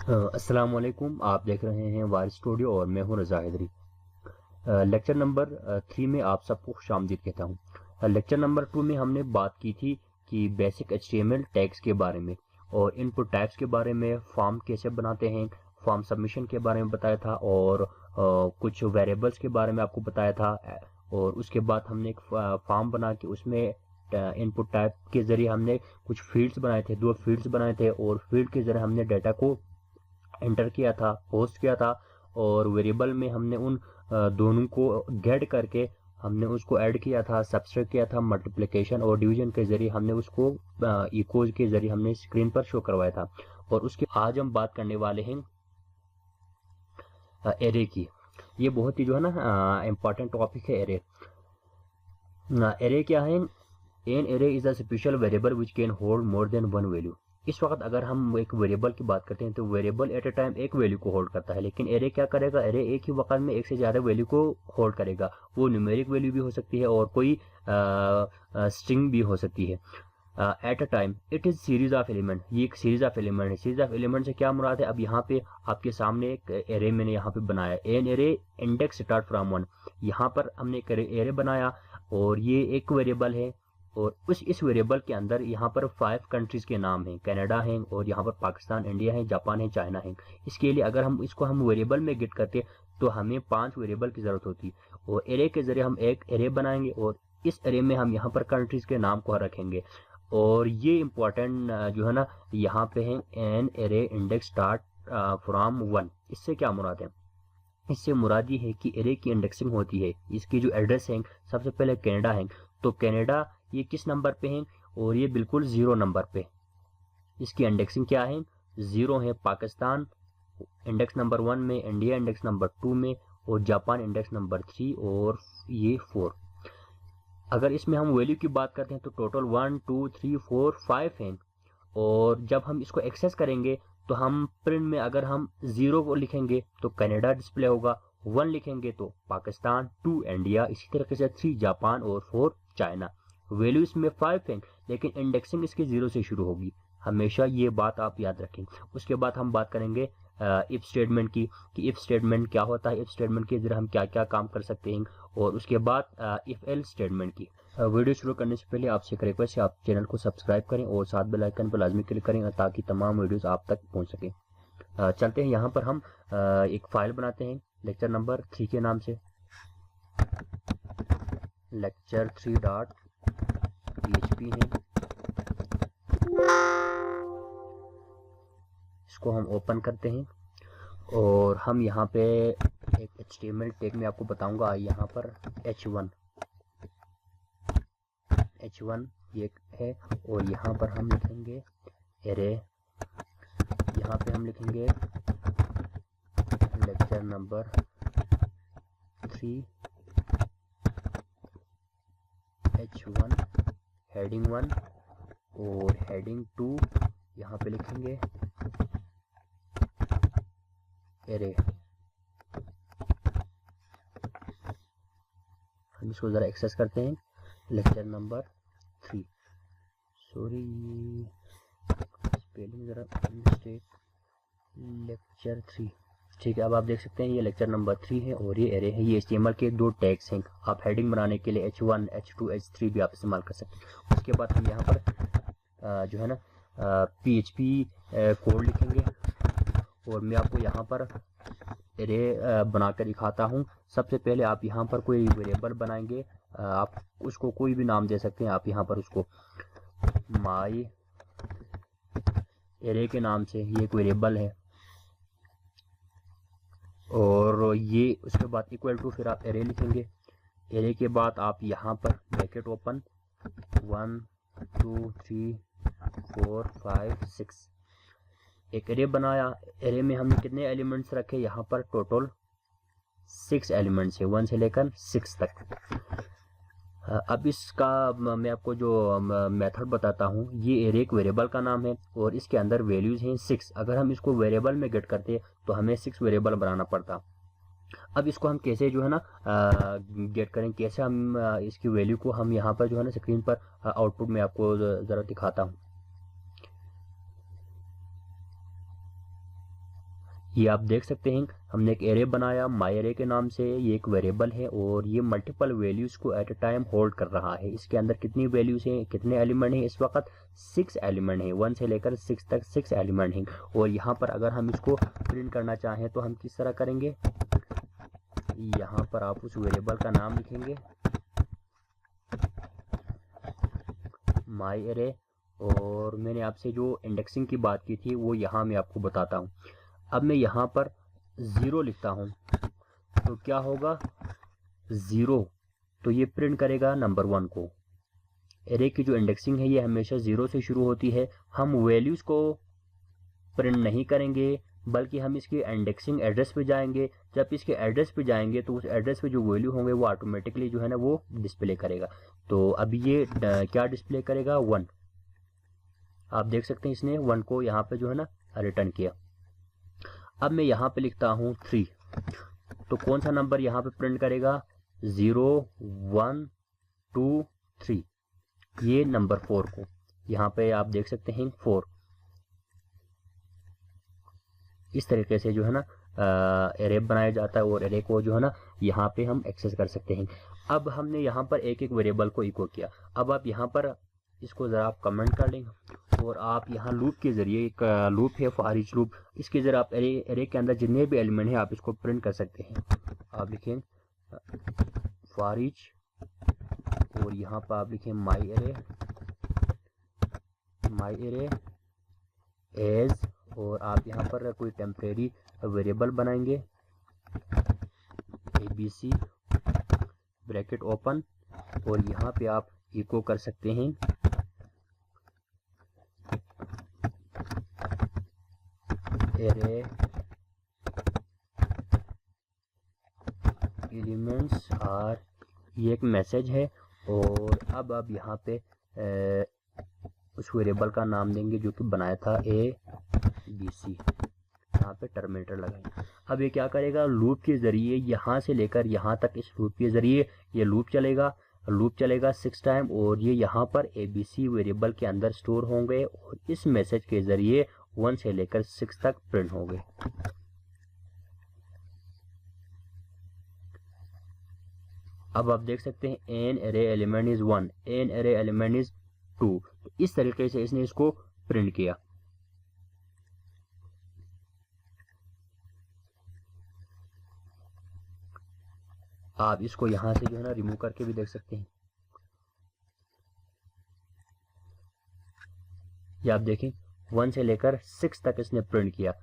अस्सलाम वालेकुम। आप देख रहे हैं वारिस स्टूडियो और मैं हूं रज़ा हैदरी। लेक्चर नंबर 3 में आप सबको खुशामदीद कहता हूं। लेक्चर नंबर 2 में हमने बात की थी कि बेसिक HTML टैग्स के बारे में और इनपुट टाइप्स के बारे में, फॉर्म कैसे बनाते हैं, फॉर्म सबमिशन के बारे में बताया था और कुछ वेरिएबल्स के बारे में आपको बताया था। और उसके बाद हमने एक फॉर्म बना के उसमें इनपुट टाइप के जरिए हमने कुछ फील्ड्स बनाए थे, 2 फील्ड्स बनाए थे और फील्ड के जरिए हमने डाटा को एंटर किया था, पोस्ट किया था और वेरिएबल में हमने उन दोनों को गेट करके हमने उसको ऐड किया था, सब्सट्रैक्ट किया था, मल्टीप्लिकेशन और डिवीजन के जरिए हमने उसको इक्वल्स के जरिए हमने स्क्रीन पर शो करवाया था। और उसके आज हम बात करने वाले हैं एरे की। ये बहुत ही जो है ना इम्पॉर्टेंट टॉपिक है एरे। एरे क्या है? An array is a special variable which can hold more than one value. इस वक्त अगर हम एक वेरिएबल की बात करते हैं तो वेरिएबल एट ए टाइम एक वैल्यू को होल्ड करता है, लेकिन एरे क्या करेगा? एरे एक ही वक्त में एक से ज्यादा वैल्यू को होल्ड करेगा। वो न्यूमेरिक वैल्यू भी हो सकती है और कोई स्ट्रिंग भी हो सकती है। At a time it is series of element. ये एक सीरीज ऑफ एलिमेंट है। सीरीज ऑफ एलिमेंट से क्या मुराद है? अब यहाँ पे आपके सामने एक एरे मैंने यहाँ पे बनाया, an array index start from 1। यहाँ पर हमने एक एरे बनाया और ये एक वेरिएबल है और इस वेरिएबल के अंदर यहाँ पर 5 कंट्रीज के नाम हैं, कनाडा है और यहाँ पर पाकिस्तान, इंडिया है, जापान है, चाइना है। इसके लिए अगर हम इसको हम वेरिएबल में गेट करते तो हमें 5 वेरिएबल की जरूरत होती और एरे के जरिए हम एक एरे बनाएंगे और इस एरे में हम यहाँ पर कंट्रीज के नाम को रखेंगे। और ये इम्पोर्टेंट जो है ना यहाँ पे है an array index start from 1। इससे क्या मुराद है? इससे मुराद ये है कि एरे की इंडेक्सिंग होती है। इसकी जो एड्रेस है, सबसे पहले कनाडा है तो कनाडा ये किस नंबर पे है? और ये बिल्कुल 0 नंबर पे। इसकी इंडेक्सिंग क्या है? 0 है। पाकिस्तान इंडेक्स नंबर 1 में, इंडिया इंडेक्स नंबर 2 में और जापान इंडेक्स नंबर 3 और ये 4। अगर इसमें हम वैल्यू की बात करते हैं तो टोटल 1 2 3 4 5 हैं। और जब हम इसको एक्सेस करेंगे तो हम प्रिंट में अगर हम 0 को लिखेंगे तो कनाडा डिस्प्ले होगा, 1 लिखेंगे तो पाकिस्तान, 2 इंडिया, इसी तरीके से 3 जापान और 4 चाइना। वैल्यू इसमें 5 है लेकिन इंडेक्सिंग इसके 0 से शुरू होगी। हमेशा ये बात आप याद रखें। उसके बाद हम बात करेंगे इफ स्टेटमेंट की कि इफ स्टेटमेंट क्या होता है, इफ स्टेटमेंट के जरिए हम क्या क्या काम कर सकते हैं। और उसके बाद इफ एल स्टेटमेंट की। वीडियो शुरू करने से पहले आपसे एक रिक्वेस्ट है, आप चैनल को सब्सक्राइब करें और साथ बेल आइकन पर लाजमी क्लिक करें ताकि तमाम वीडियोस आप तक पहुंच सके। चलते हैं यहाँ पर हम एक फाइल बनाते हैं लेक्चर नंबर 3 के नाम से, lecture3.php है। इसको हम ओपन करते हैं और हम यहाँ पे एक HTML टैग में आपको बताऊंगा। यहाँ पर h1 ये है और यहाँ पर हम लिखेंगे एरे। यहाँ पे हम लिखेंगे लेक्चर नंबर 3 h1 हेडिंग 1 और हेडिंग 2 यहाँ पे लिखेंगे एरे। हम इसको ज़रा एक्सेस करते हैं। लेक्चर नंबर 3, सॉरी स्पेलिंग ज़रा मिस्टेक, लेक्चर 3। ठीक है, अब आप देख सकते हैं ये लेक्चर नंबर 3 है और ये एरे है। ये HTML के 2 टैग्स हैं। आप हेडिंग बनाने के लिए h1 h2 h3 भी आप इस्तेमाल कर सकते हैं। उसके बाद हम यहाँ पर जो है ना PHP कोड लिखेंगे और मैं आपको यहाँ पर एरे बना कर दिखाता हूँ। सबसे पहले आप यहाँ पर कोई वेरिएबल बनाएंगे, आप उसको कोई भी नाम दे सकते हैं। आप यहाँ पर उसको माई एरे के नाम से, ये एक वेरिएबल है और ये उसके बाद इक्वल टू, फिर आप एरे लिखेंगे। एरे के बाद आप यहाँ पर ब्रैकेट ओपन 1 2 3 4 5 6 एक एरे बनाया। एरे में हमने कितने एलिमेंट्स रखे? यहाँ पर टोटल 6 एलिमेंट्स है, 1 से लेकर 6 तक। अब इसका मैं आपको जो मेथड बताता हूँ। ये एरे एक वेरिएबल का नाम है और इसके अंदर वैल्यूज हैं 6। अगर हम इसको वेरिएबल में गेट करते तो हमें 6 वेरिएबल बनाना पड़ता। अब इसको हम कैसे जो है ना गेट करें, कैसे हम इसकी वैल्यू को हम यहाँ पर जो है ना स्क्रीन पर आउटपुट में आपको ज़रा दिखाता हूँ। ये आप देख सकते हैं हमने एक एरे बनाया माई एरे के नाम से। ये एक वेरिएबल है और ये मल्टीपल वैल्यूज को एट अ टाइम होल्ड कर रहा है। इसके अंदर कितनी वैल्यूज हैं, कितने एलिमेंट हैं, इस वक्त 6 एलिमेंट हैं, 1 से लेकर 6 तक 6 एलिमेंट हैं। और यहाँ पर अगर हम इसको प्रिंट करना चाहें तो हम किस तरह करेंगे, यहाँ पर आप उस वेरिएबल का नाम लिखेंगे माई एरे, और मैंने आपसे जो इंडेक्सिंग की बात की थी वो यहाँ मैं आपको बताता हूँ। अब मैं यहाँ पर 0 लिखता हूँ तो क्या होगा, 0, तो ये प्रिंट करेगा नंबर 1 को। एरे की जो इंडेक्सिंग है ये हमेशा 0 से शुरू होती है। हम वैल्यूज़ को प्रिंट नहीं करेंगे बल्कि हम इसके इंडेक्सिंग एड्रेस पे जाएंगे। जब इसके एड्रेस पे जाएंगे तो उस एड्रेस पे जो वैल्यू होंगे वो ऑटोमेटिकली जो है ना वो डिस्प्ले करेगा। तो अभी ये क्या डिस्प्ले करेगा, 1। आप देख सकते हैं इसने 1 को यहाँ पे जो है ना रिटर्न किया। अब मैं यहाँ पे लिखता हूँ 3, तो कौन सा नंबर यहाँ पे प्रिंट करेगा, 0 1 2 3, ये नंबर 4 को। यहाँ पे आप देख सकते हैं 4। इस तरीके से जो है ना एरे बनाया जाता है और एरे को जो है ना यहाँ पे हम एक्सेस कर सकते हैं। अब हमने यहाँ पर एक एक वेरिएबल को इको किया। अब आप यहाँ पर इसको ज़रा आप कमेंट कर लेंगे और आप यहाँ लूप के ज़रिए, एक लूप है फॉर ईच लूप, इसके ज़रिए आप एरे के अंदर जितने भी एलिमेंट हैं आप इसको प्रिंट कर सकते हैं। आप लिखें फॉर ईच और यहाँ पर आप लिखें माई एरे एज, और आप यहाँ पर कोई टेम्परेरी वेरिएबल बनाएंगे ABC ब्रैकेट ओपन, और यहाँ पे आप इको कर सकते हैं एरे एलिमेंट्स आर, ये एक मैसेज है। और अब आप यहाँ पे उस वेरिएबल का नाम देंगे जो कि बनाया था ABC, यहाँ पे टर्मिनेटर लगाएंगे। अब ये क्या करेगा, लूप के ज़रिए यहाँ से लेकर यहाँ तक इस लूप के ज़रिए ये लूप चलेगा 6 टाइम, और ये यहाँ पर ABC वेरिएबल के अंदर स्टोर होंगे और इस मैसेज के ज़रिए 1 से लेकर 6 तक प्रिंट होंगे। अब आप देख सकते हैं an array element is 1, an array element is 2। तो इस तरीके से इसने इसको प्रिंट किया। आप इसको यहां से जो है ना रिमूव करके भी देख सकते हैं। ये आप देखें 1 से लेकर 6 तक इसने प्रिंट किया।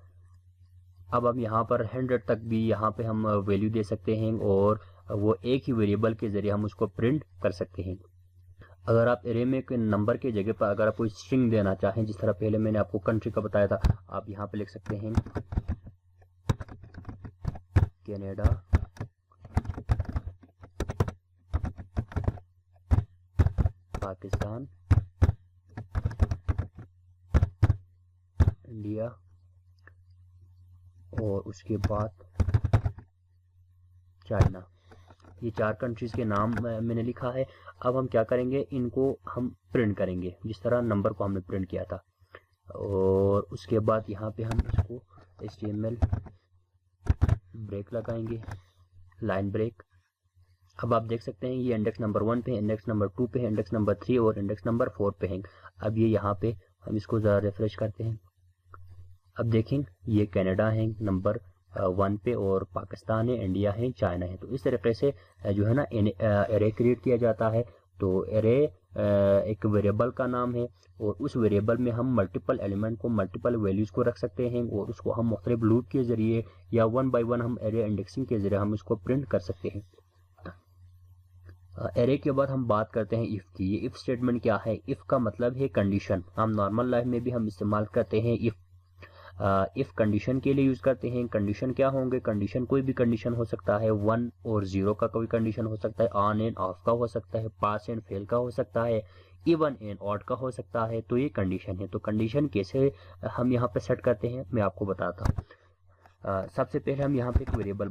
अब हम यहाँ पर 100 तक भी यहाँ पे हम वैल्यू दे सकते हैं और वो एक ही वेरिएबल के ज़रिए हम उसको प्रिंट कर सकते हैं। अगर आप एरे में कोई नंबर की जगह पर अगर आप कोई स्ट्रिंग देना चाहें, जिस तरह पहले मैंने आपको कंट्री का बताया था, आप यहाँ पे लिख सकते हैं कनाडा, पाकिस्तान, इंडिया, और उसके बाद चाइना। ये 4 कंट्रीज़ के नाम मैंने लिखा है। अब हम क्या करेंगे, इनको हम प्रिंट करेंगे जिस तरह नंबर को हमने प्रिंट किया था। और उसके बाद यहाँ पे हम इसको HTML ब्रेक लगाएंगे, लाइन ब्रेक। अब आप देख सकते हैं ये इंडेक्स नंबर 1 पे है, इंडेक्स नंबर 2 पे है, इंडेक्स नंबर 3 और इंडेक्स नंबर 4 पे है। अब ये यहाँ पे हम इसको ज़रा रिफ्रेश करते हैं। अब देखें ये कनाडा है नंबर 1 पे, और पाकिस्तान है, इंडिया है, चाइना है। तो इस तरीके से जो है ना एरे क्रिएट किया जाता है। तो एरे एक वेरिएबल का नाम है और उस वेरिएबल में हम मल्टीपल एलिमेंट को, मल्टीपल वैल्यूज़ को रख सकते हैं और उसको हम मुख्तलिफ लूप के ज़रिए या 1 बाय 1 हम एरे इंडेक्सिंग के ज़रिए हम इसको प्रिंट कर सकते हैं। एरे के बाद हम बात करते हैं इफ़ की। ये इफ़ स्टेटमेंट क्या है, इफ़ का मतलब है कंडीशन। हम नॉर्मल लाइफ में भी हम इस्तेमाल करते हैं इफ़ कंडीशन के लिए यूज़ करते हैं। कंडीशन क्या होंगे, कंडीशन कोई भी कंडीशन हो सकता है, 1 और 0 का कोई कंडीशन हो सकता है, ऑन एंड ऑफ का हो सकता है, पास एंड फेल का हो सकता है, इवन एंड ऑड का हो सकता है। तो ये कंडीशन है। तो कंडीशन कैसे हम यहाँ पे सेट करते हैं मैं आपको बताता हूँ। सबसे पहले हम यहाँ पे एक वेरिएबल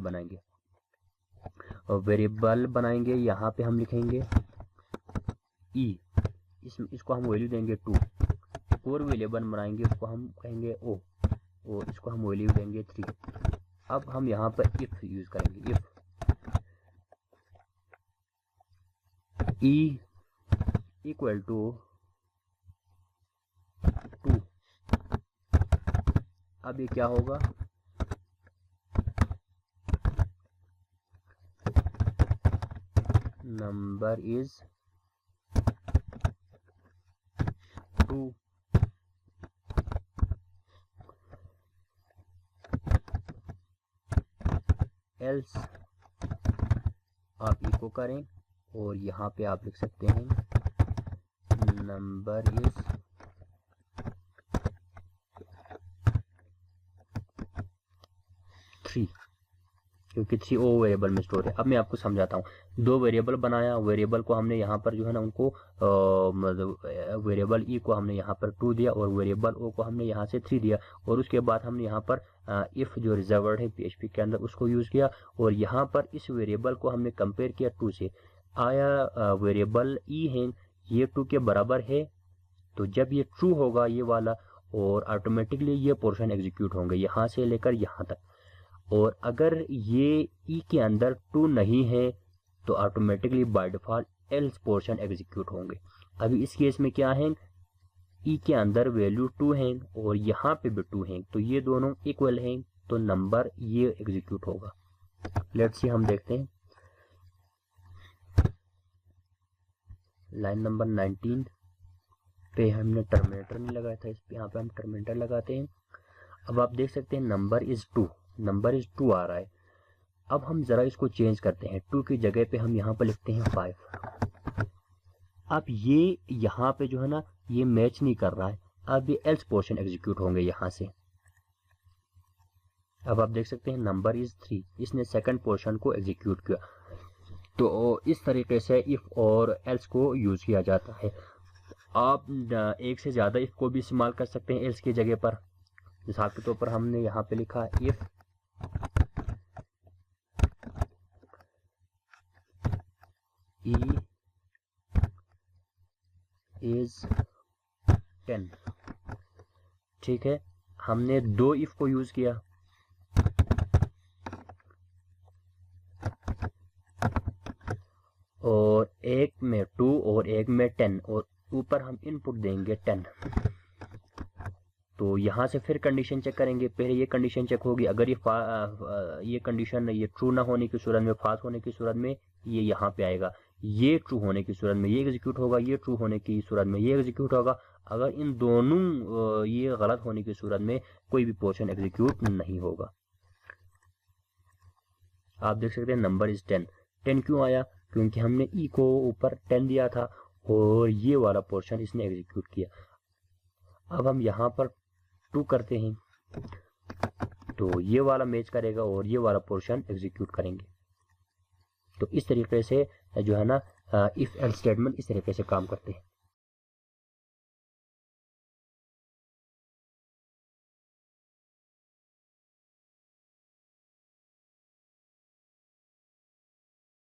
बनाएंगे। यहाँ पे हम लिखेंगे ई, इसको हम वैल्यू देंगे 2। और वेरिएबल बनाएंगे, उसको हम कहेंगे ओ, और इसको हम वैल्यू देंगे 3। अब हम यहाँ पर इफ यूज करेंगे, इफ ई इक्वल टू 2। अब ये क्या होगा, नंबर इज 2। एल्स आप इको करें और यहाँ पे आप लिख सकते हैं नंबर इज 3, क्योंकि 3 ओ वेरिएबल में स्टोर है। अब मैं आपको समझाता हूँ, 2 वेरिएबल बनाया, वेरिएबल को हमने यहाँ पर जो है ना उनको मतलब वेरिएबल ई को हमने यहाँ पर 2 दिया और वेरिएबल ओ को हमने यहाँ से 3 दिया, और उसके बाद हमने यहाँ पर इफ जो रिजर्व्ड है PHP के अंदर उसको यूज़ किया, और यहाँ पर इस वेरिएबल को हमने कंपेयर किया 2 से। आया वेरिएबल ई है ये 2 के बराबर है, तो जब ये ट्रू होगा ये वाला, और ऑटोमेटिकली ये पोर्शन एग्जीक्यूट होंगे यहाँ से लेकर यहाँ तक। और अगर ये ई के अंदर 2 नहीं है तो automatically by default else portion execute होंगे। अभी इस केस में क्या है, ई के अंदर वैल्यू 2 है और यहाँ पे भी 2 है, तो ये दोनों इक्वल हैं, तो नंबर ये एग्जीक्यूट होगा। लेट्स सी हम देखते हैं लाइन नंबर 19 पे हमने टर्मिनेटर नहीं लगाया था, इस पे यहाँ पे हम टर्मिनेटर लगाते हैं। अब आप देख सकते हैं नंबर इज 2, नंबर इज 2 आ रहा है। अब हम जरा इसको चेंज करते हैं, 2 की जगह पे हम यहाँ पर लिखते हैं 5। अब ये यहाँ पे जो है ना ये मैच नहीं कर रहा है, अब ये एल्स पोर्शन एग्जीक्यूट होंगे यहाँ से। अब आप देख सकते हैं नंबर इज 3, इसने सेकंड पोर्शन को एग्जीक्यूट किया। तो इस तरीके से इफ और एल्स को यूज किया जाता है। आप एक से ज्यादा इफ को भी इस्तेमाल कर सकते हैं एल्स की जगह पर। मिसाल के तौर पर हमने यहाँ पे लिखा इफ ई इज 10, ठीक है, हमने 2 इफ को यूज किया, और एक में 2 और एक में 10, और ऊपर हम इनपुट देंगे 10। तो यहाँ से फिर कंडीशन चेक करेंगे, पहले ये कंडीशन चेक होगी, अगर ये कंडीशन ये ट्रू ना होने की सूरत में, फॉल्स होने की सूरत में ये यहाँ पे आएगा, ये ट्रू होने की सूरत में ये एग्जीक्यूट होगा, ये ट्रू होने की सूरत में ये एग्जीक्यूट होगा। अगर इन दोनों ये गलत होने की सूरत में कोई भी पोर्शन एग्जीक्यूट नहीं होगा। आप देख सकते हैं नंबर इज 10। 10 क्यों आया, क्योंकि हमने ई को ऊपर 10 दिया था और ये वाला पोर्शन इसने एग्जीक्यूट किया। अब हम यहाँ पर 2 करते हैं तो ये वाला मैच करेगा और ये वाला पोर्शन एग्जीक्यूट करेंगे। तो इस तरीके से जो है ना इफ एल्स स्टेटमेंट इस तरीके से काम करते हैं।